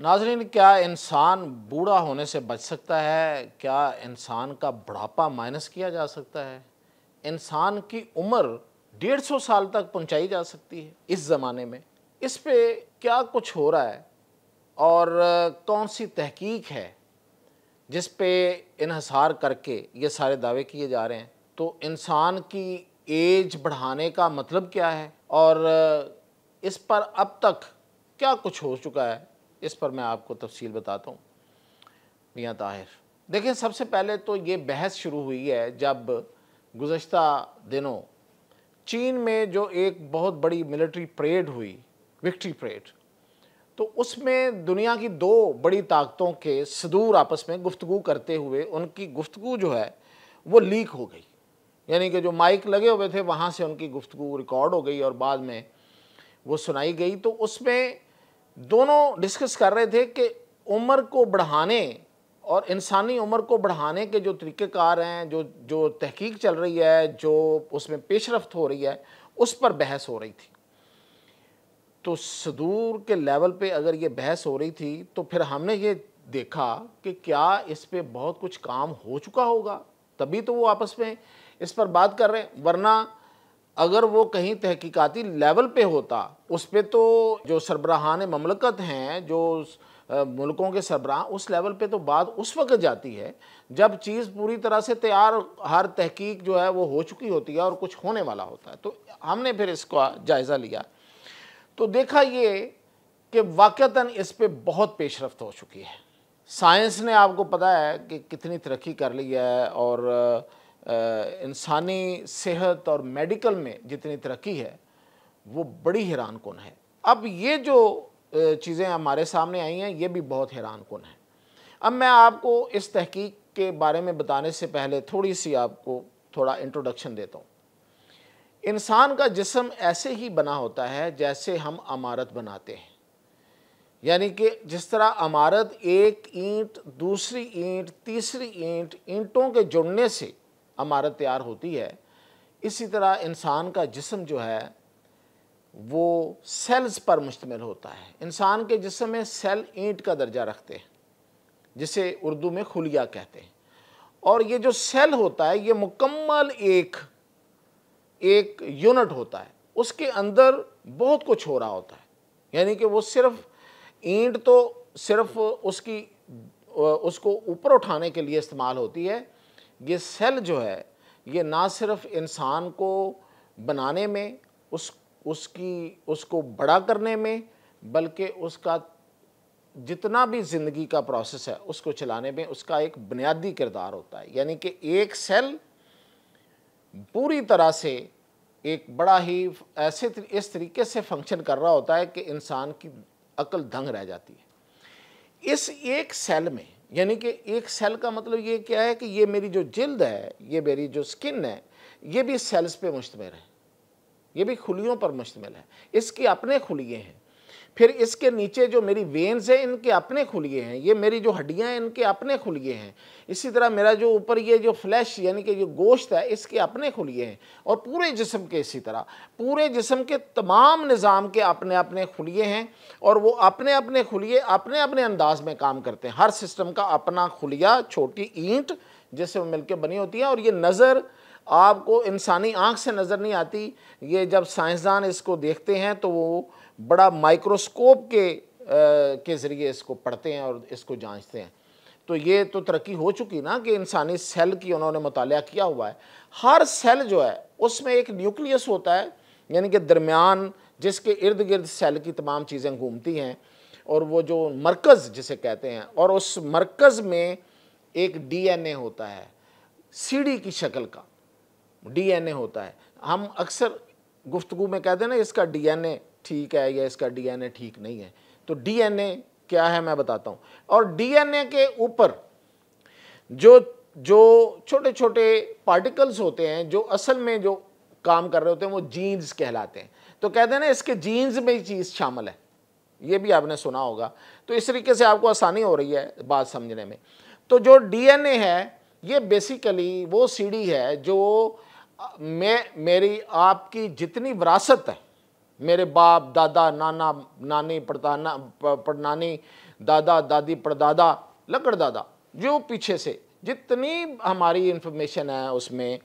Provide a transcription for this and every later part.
नाज़रीन, क्या इंसान बूढ़ा होने से बच सकता है? क्या इंसान का बुढ़ापा माइनस किया जा सकता है? इंसान की उम्र 150 साल तक पहुंचाई जा सकती है इस ज़माने में? इस पे क्या कुछ हो रहा है और कौन सी तहकीक है जिस पे इन्हिसार करके ये सारे दावे किए जा रहे हैं? तो इंसान की एज बढ़ाने का मतलब क्या है और इस पर अब तक क्या कुछ हो चुका है, इस पर मैं आपको तफसील बताता हूँ। मियाँ ताहिर, देखिए, सबसे पहले तो ये बहस शुरू हुई है जब गुज़श्ता दिनों चीन में जो एक बहुत बड़ी मिलिट्री परेड हुई, विक्ट्री परेड, तो उसमें दुनिया की दो बड़ी ताकतों के सदूर आपस में गुफ्तगू करते हुए उनकी गुफ्तगू जो है वो लीक हो गई। यानी कि जो माइक लगे हुए थे वहाँ से उनकी गुफ्तगू रिकॉर्ड हो गई और बाद में वो सुनाई गई। तो उसमें दोनों डिस्कस कर रहे थे कि उम्र को बढ़ाने और इंसानी उम्र को बढ़ाने के जो तरीक़ेकार हैं, जो जो तहकीक चल रही है, जो उसमें पेशरफ्त हो रही है, उस पर बहस हो रही थी। तो सदूर के लेवल पे अगर ये बहस हो रही थी तो फिर हमने ये देखा कि क्या इस पे बहुत कुछ काम हो चुका होगा, तभी तो वो आपस में इस पर बात कर रहे हैं। वरना अगर वो कहीं तहकीकाती लेवल पे होता, उस पे तो जो सरबराहान ममलकत हैं, जो मुल्कों के सरबराह, उस लेवल पे तो बात उस वक्त जाती है जब चीज़ पूरी तरह से तैयार, हर तहकीक जो है वो हो चुकी होती है और कुछ होने वाला होता है। तो हमने फिर इसका जायज़ा लिया तो देखा ये कि वाक़तन इस पे बहुत पेशरफ्त हो चुकी है। साइंस ने, आपको पता है कि कितनी तरक्की कर ली है और इंसानी सेहत और मेडिकल में जितनी तरक्की है वो बड़ी हैरान कुन है। अब ये जो चीज़ें हमारे सामने आई हैं ये भी बहुत हैरान कुन है। अब मैं आपको इस तहकीक के बारे में बताने से पहले थोड़ी सी आपको थोड़ा इंट्रोडक्शन देता हूँ। इंसान का जिस्म ऐसे ही बना होता है जैसे हम इमारत बनाते हैं। यानी कि जिस तरह इमारत एक ईंट, दूसरी ईंट, तीसरी ईंट, ईंटों के जुड़ने से इमारत तैयार होती है, इसी तरह इंसान का जिस्म जो है वो सेल्स पर मुश्तमिल होता है। इंसान के जिस्म में सेल ईंट का दर्जा रखते हैं, जिसे उर्दू में खुलिया कहते हैं। और ये जो सेल होता है ये मुकम्मल एक यूनिट होता है, उसके अंदर बहुत कुछ हो रहा होता है। यानी कि वो सिर्फ ईंट तो सिर्फ उसको ऊपर उठाने के लिए इस्तेमाल होती है। ये सेल जो है ये ना सिर्फ इंसान को बनाने में, उसको बड़ा करने में, बल्कि उसका जितना भी ज़िंदगी का प्रोसेस है उसको चलाने में उसका एक बुनियादी किरदार होता है। यानी कि एक सेल पूरी तरह से एक बड़ा ही इस तरीके से फंक्शन कर रहा होता है कि इंसान की अक्ल दंग रह जाती है इस एक सेल में। यानी कि एक सेल का मतलब ये क्या है कि ये मेरी जो जिल्द है, ये मेरी जो स्किन है, ये भी सेल्स पे मुश्तमिल है, ये भी खुलियों पर मुश्तमिल है। इसके अपने खुलिये हैं। फिर इसके नीचे जो मेरी वेन्स हैं इनके अपने खुलिये हैं, ये मेरी जो हड्डियां हैं इनके अपने खुलिये हैं। इसी तरह मेरा जो ऊपर ये जो फ्लैश यानी कि जो गोश्त है इसके अपने खुलिये हैं। और पूरे जिस्म के इसी तरह पूरे जिस्म के तमाम निज़ाम के अपने अपने खुलिये हैं और वो अपने अपने खुलिये अपने अपने अंदाज में काम करते हैं। हर सिस्टम का अपना खुलिया, छोटी ईंट जिससे वो मिलकर बनी होती है। और ये नज़र आपको इंसानी आँख से नज़र नहीं आती, ये जब साइंसदान इसको देखते हैं तो वो बड़ा माइक्रोस्कोप के ज़रिए इसको पढ़ते हैं और इसको जांचते हैं। तो ये तो तरक्की हो चुकी ना कि इंसानी सेल की उन्होंने मुताला किया हुआ है। हर सेल जो है उसमें एक न्यूक्लियस होता है, यानी कि दरमियान जिसके इर्द गिर्द सेल की तमाम चीज़ें घूमती हैं, और वो जो मरकज़ जिसे कहते हैं, और उस मरकज़ में एक डीएनए होता है, सीढ़ी की शक्ल का डीएनए होता है। हम अक्सर गुफ्तगू में कहते हैं ना इसका डीएनए ठीक है या इसका डीएनए ठीक नहीं है। तो डीएनए क्या है मैं बताता हूँ। और डीएनए के ऊपर जो जो छोटे छोटे पार्टिकल्स होते हैं जो असल में जो काम कर रहे होते हैं वो जीन्स कहलाते हैं। तो कहते हैं ना इसके जीन्स में ही चीज़ शामिल है, ये भी आपने सुना होगा। तो इस तरीके से आपको आसानी हो रही है बात समझने में। तो जो डीएनए है ये बेसिकली वो सीढ़ी है जो मेरी आपकी जितनी विरासत है, मेरे बाप दादा, नाना नानी, पड़नानी, दादा दादी परदादा लकड़ दादा, जो पीछे से जितनी हमारी इंफॉर्मेशन है उसमें,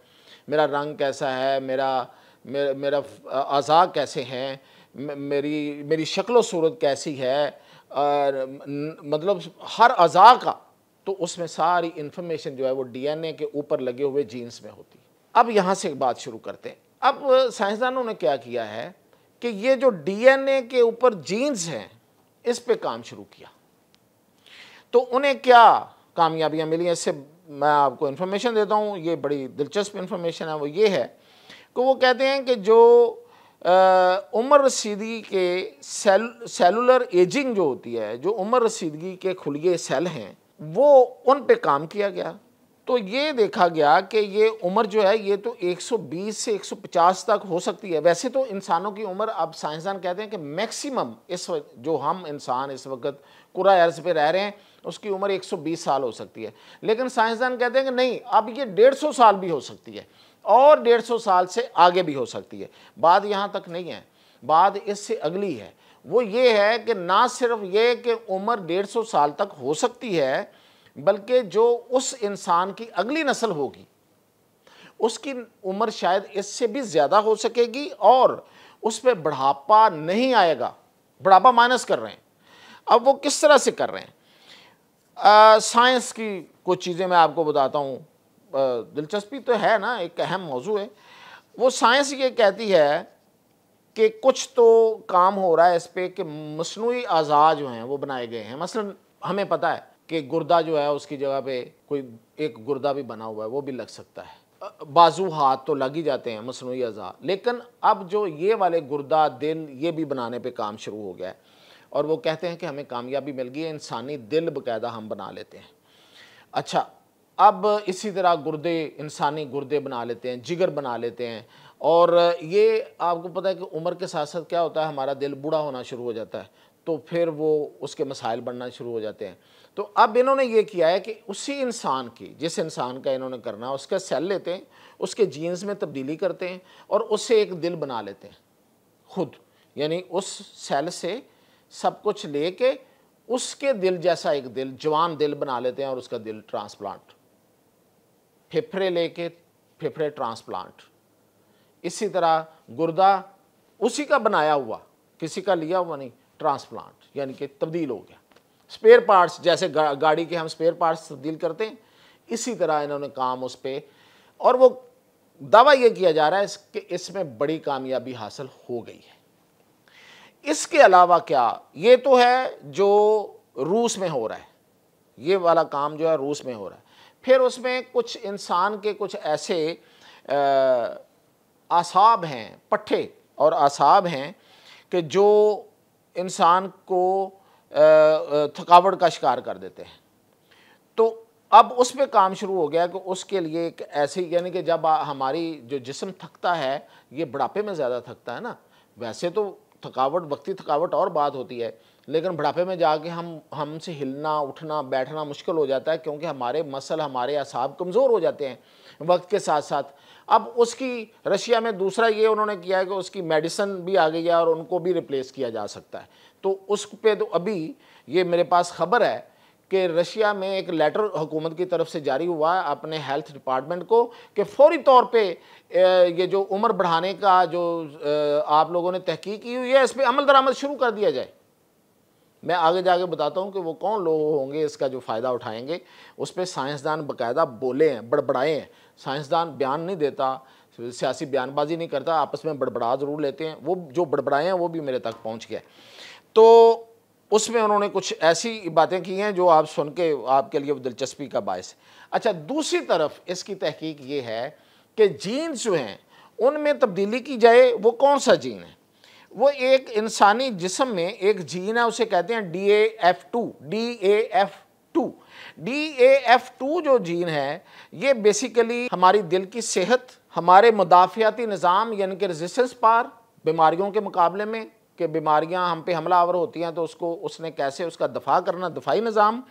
मेरा रंग कैसा है, मेरा अज़ा कैसे हैं, मेरी शक्ल सूरत कैसी है, मतलब हर अज़ा का, तो उसमें सारी इंफॉर्मेशन जो है वो डीएनए के ऊपर लगे हुए जीन्स में होती है। अब यहाँ से एक बात शुरू करते हैं। अब साइंसदानों ने क्या किया है कि ये जो डीएनए के ऊपर जीन्स हैं इस पे काम शुरू किया। तो उन्हें क्या कामयाबियां मिली, इससे मैं आपको इन्फॉर्मेशन देता हूँ, ये बड़ी दिलचस्प इन्फॉर्मेशन है। वो ये है कि वो कहते हैं कि जो उम्र रसीदगी के सेलुलर एजिंग जो होती है, जो उम्र रसीदगी के खुलिए सेल हैं, वो उन पे काम किया गया। तो ये देखा गया कि ये उम्र जो है ये तो 120 से 150 तक हो सकती है। वैसे तो इंसानों की उम्र, अब साइंसदान कहते हैं कि मैक्सिमम इस जो हम इंसान इस वक्त कुरा अर्ज़ पे रह रहे हैं उसकी उम्र 120 साल हो सकती है, लेकिन साइंसदान कहते हैं कि नहीं, अब ये 150 साल भी हो सकती है और 150 साल से आगे भी हो सकती है। बात यहाँ तक नहीं है, बात इससे अगली है। वो ये है कि ना सिर्फ ये कि उम्र 150 साल तक हो सकती है, बल्कि जो उस इंसान की अगली नस्ल होगी उसकी उम्र शायद इससे भी ज़्यादा हो सकेगी और उस पर बुढ़ापा नहीं आएगा। बुढ़ापा माइनस कर रहे हैं। अब वो किस तरह से कर रहे हैं? साइंस की कुछ चीज़ें मैं आपको बताता हूँ, दिलचस्पी तो है ना, एक अहम मौजू है। वो साइंस ये कहती है कि कुछ तो काम हो रहा है इस पर कि मसनूई अज़ा जो हैं वो बनाए गए हैं। मसलन हमें पता है कि गुर्दा जो है उसकी जगह पे कोई एक गुर्दा भी बना हुआ है, वो भी लग सकता है। बाजू हाथ तो लग ही जाते हैं मसनूई अज़ा, लेकिन अब जो ये वाले गुर्दा दिल ये भी बनाने पे काम शुरू हो गया है और वो कहते हैं कि हमें कामयाबी मिल गई है, इंसानी दिल बाकायदा हम बना लेते हैं। अच्छा, अब इसी तरह गुर्दे, इंसानी गुर्दे बना लेते हैं, जिगर बना लेते हैं। और ये आपको पता है कि उम्र के साथ साथ क्या होता है, हमारा दिल बूढ़ा होना शुरू हो जाता है, तो फिर वो उसके मसाइल बढ़ना शुरू हो जाते हैं। तो अब इन्होंने ये किया है कि उसी इंसान की, जिस इंसान का इन्होंने करना है, उसका सेल लेते हैं, उसके जीन्स में तब्दीली करते हैं और उससे एक दिल बना लेते हैं खुद, यानी उस सेल से सब कुछ लेके उसके दिल जैसा एक दिल, जवान दिल बना लेते हैं और उसका दिल ट्रांसप्लांट, फेफड़े लेके फेफड़े ट्रांसप्लांट। इसी तरह गुर्दा उसी का बनाया हुआ, किसी का लिया हुआ नहीं, ट्रांसप्लांट, यानी कि तब्दील हो गया। स्पेयर पार्ट्स, जैसे गाड़ी के हम स्पेयर पार्ट्स तब्दील करते हैं, इसी तरह इन्होंने काम उस पर, और वो दावा ये किया जा रहा है कि इसमें बड़ी कामयाबी हासिल हो गई है। इसके अलावा क्या, ये तो है जो रूस में हो रहा है, ये वाला काम जो है रूस में हो रहा है। फिर उसमें कुछ इंसान के कुछ ऐसे आसाब हैं, पट्टे और आसाब हैं कि जो इंसान को थकावट का शिकार कर देते हैं। तो अब उस पर काम शुरू हो गया कि उसके लिए एक ऐसी, यानी कि जब हमारी जो जिस्म थकता है, ये बुढ़ापे में ज़्यादा थकता है ना। वैसे तो थकावट, वक्ती थकावट और बात होती है, लेकिन बुढ़ापे में जाके हमसे हिलना उठना बैठना मुश्किल हो जाता है, क्योंकि हमारे मसल, हमारे असाब कमज़ोर हो जाते हैं वक्त के साथ साथ। अब उसकी रशिया में दूसरा ये उन्होंने किया है कि उसकी मेडिसिन भी आ गई है और उनको भी रिप्लेस किया जा सकता है। तो उस पे तो अभी ये मेरे पास ख़बर है कि रशिया में एक लेटर हुकूमत की तरफ से जारी हुआ है अपने हेल्थ डिपार्टमेंट को कि फौरी तौर पे ये जो उम्र बढ़ाने का जो आप लोगों ने तहकीक की हुई है, इस पर अमल दरामद शुरू कर दिया जाए। मैं आगे जाके बताता हूँ कि वो कौन लोग होंगे इसका जो फ़ायदा उठाएंगे। उस पर साइंसदान बाकायदा बोले हैं, बड़बड़ाए हैं। साइंसदान बयान नहीं देता, सियासी बयानबाजी नहीं करता, आपस में बड़बड़ा ज़रूर लेते हैं। वो जो बड़बड़ाए हैं वो भी मेरे तक पहुँच गया। तो उसमें उन्होंने कुछ ऐसी बातें की हैं जो आप सुन के आपके लिए दिलचस्पी का बायस है। अच्छा, दूसरी तरफ इसकी तहकीक ये है कि जीन्स जो हैं उनमें तब्दीली की जाए। वो कौन सा जीन है? वो एक इंसानी जिस्म में एक जीन है, उसे कहते हैं DAF2। DAF2 जो जीन है, ये बेसिकली हमारी दिल की सेहत, हमारे मुदाफ़ियाती निज़ाम यानी कि रेजिस्टेंस पावर, बीमारियों के मुकाबले में कि बीमारियां हम पे हमला आवर होती हैं तो उसने कैसे उसका दफा करना, दफाई निज़ाम,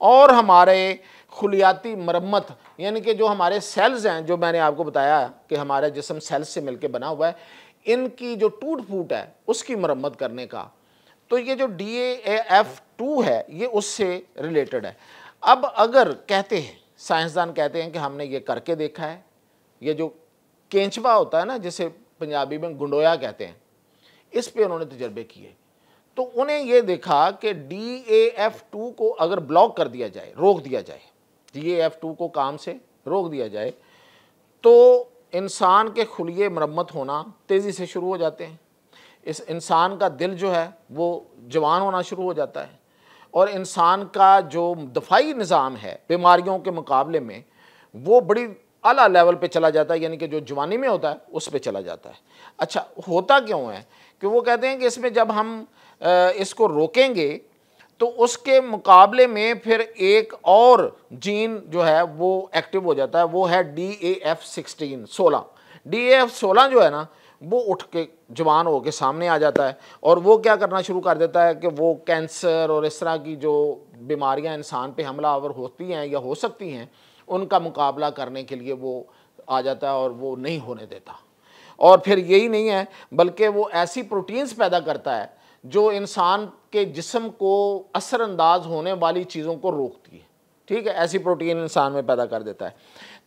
और हमारे खुलियाती मरम्मत, यानी कि जो हमारे सेल्स हैं, जो मैंने आपको बताया कि हमारा जिस्म सेल्स से मिलकर बना हुआ है, इनकी जो टूट फूट है उसकी मरम्मत करने का। तो ये जो DAF2 है ये उससे रिलेटेड है। अब अगर कहते हैं, साइंसदान कहते हैं कि हमने ये करके देखा है, ये जो केंचवा होता है ना, जिसे पंजाबी में गुंडोया कहते हैं, इस पे उन्होंने तजर्बे किए, तो उन्हें ये देखा कि DAF2 को अगर ब्लॉक कर दिया जाए, रोक दिया जाए, DAF2 को काम से रोक दिया जाए, तो इंसान के खुलिये मरम्मत होना तेज़ी से शुरू हो जाते हैं। इस इंसान का दिल जो है वो जवान होना शुरू हो जाता है, और इंसान का जो दफ़ाई निज़ाम है बीमारियों के मुकाबले में वो बड़ी आला लेवल पे चला जाता है, यानी कि जो जवानी में होता है उस पे चला जाता है। अच्छा, होता क्यों है कि वो कहते हैं कि इसमें जब हम इसको रोकेंगे तो उसके मुकाबले में फिर एक और जीन जो है वो एक्टिव हो जाता है, वो है DAF16 DAF16 जो है ना, वो उठ के जवान हो के सामने आ जाता है, और वो क्या करना शुरू कर देता है कि वो कैंसर और इस तरह की जो बीमारियां इंसान पे हमलावर होती हैं या हो सकती हैं, उनका मुकाबला करने के लिए वो आ जाता है और वो नहीं होने देता। और फिर यही नहीं है, बल्कि वो ऐसी प्रोटीन्स पैदा करता है जो इंसान के जिस्म को असरअंदाज होने वाली चीज़ों को रोकती है। ठीक है, ऐसी प्रोटीन इंसान में पैदा कर देता है।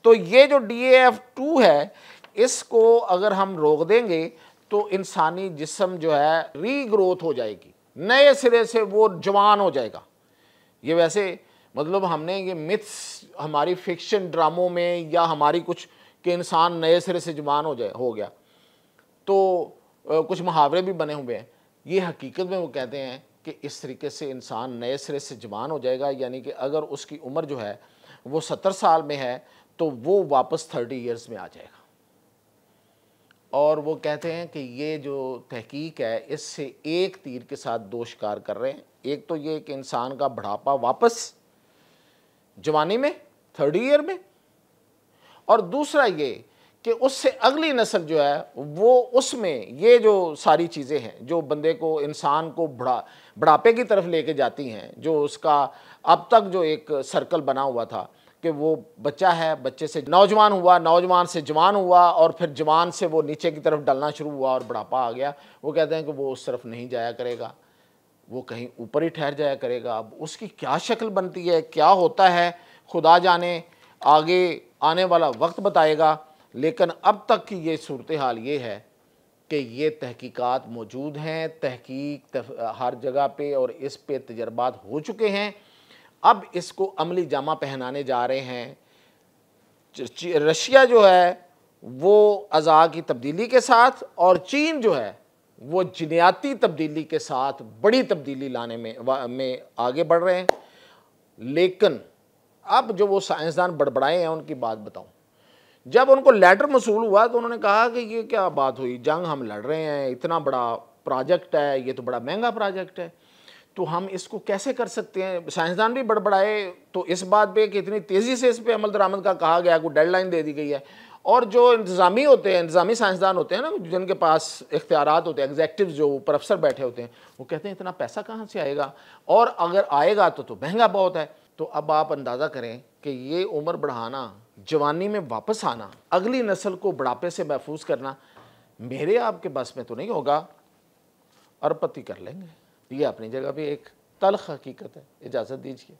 तो ये जो DAF2 है, इसको अगर हम रोक देंगे तो इंसानी जिस्म जो है रीग्रोथ हो जाएगी, नए सिरे से वो जवान हो जाएगा। ये वैसे मतलब हमने ये मिथ्स हमारी फिक्शन ड्रामों में या हमारी कुछ कि इंसान नए सिरे से जवान हो गया, तो कुछ मुहावरे भी बने हुए हैं। ये हकीकत में वो कहते हैं कि इस तरीके से इंसान नए सिरे से जवान हो जाएगा, यानी कि अगर उसकी उम्र जो है वो 70 साल में है तो वो वापस 30 ईयर्स में आ जाएगा। और वो कहते हैं कि ये जो तहकीक है, इससे एक तीर के साथ दो शिकार कर रहे हैं। एक तो ये कि इंसान का बुढ़ापा वापस जवानी में 30 ईयर में, और दूसरा ये कि उससे अगली नस्ल जो है वो उसमें ये जो सारी चीज़ें हैं जो बंदे को, इंसान को बुढ़ापे की तरफ लेके जाती हैं, जो उसका अब तक जो एक सर्कल बना हुआ था कि वो बच्चा है, बच्चे से नौजवान हुआ, नौजवान से जवान हुआ, और फिर जवान से वो नीचे की तरफ डलना शुरू हुआ और बुढ़ापा आ गया। वो कहते हैं कि वो उस तरफ नहीं जाया करेगा, वो कहीं ऊपर ही ठहर जाया करेगा। अब उसकी क्या शक्ल बनती है, क्या होता है, खुदा जाने, आगे आने वाला वक्त बताएगा। लेकिन अब तक की ये सूरत हाल ये है कि ये तहकीकात मौजूद हैं, तहकीक हर जगह पे, और इस पे तजर्बात हो चुके हैं। अब इसको अमली जामा पहनाने जा रहे हैं। रशिया जो है वो अज़ा की तब्दीली के साथ, और चीन जो है वो जीनियाती तब्दीली के साथ बड़ी तब्दीली लाने में आगे बढ़ रहे हैं। लेकिन अब जो वो साइंसदान बड़बड़ाए हैं, उनकी बात बताऊं, जब उनको लेटर मसूल हुआ तो उन्होंने कहा कि ये क्या बात हुई, जंग हम लड़ रहे हैं, इतना बड़ा प्रोजेक्ट है, ये तो बड़ा महंगा प्रोजेक्ट है, तो हम इसको कैसे कर सकते हैं। साइंसदान भी बड़बड़ाए तो इस बात पे कि इतनी तेज़ी से इस पर अमल दरामद का कहा गया, कोई डेडलाइन दे दी गई है। और जो इंतज़ामी होते हैं, इंतज़ामी साइंसदान होते हैं ना, जिनके पास इख्तियारात होते हैं, एग्जेक्टिव जो ऊपर अफसर बैठे होते हैं, वो कहते हैं इतना पैसा कहाँ से आएगा, और अगर आएगा तो महंगा बहुत है। तो अब आप अंदाज़ा करें कि ये उम्र बढ़ाना, जवानी में वापस आना, अगली नस्ल को बुढ़ापे से महफूज करना, मेरे आपके बस में तो नहीं होगा। अरबपति कर लेंगे। ये अपनी जगह पे एक तल्ख हकीकत है। इजाज़त दीजिए।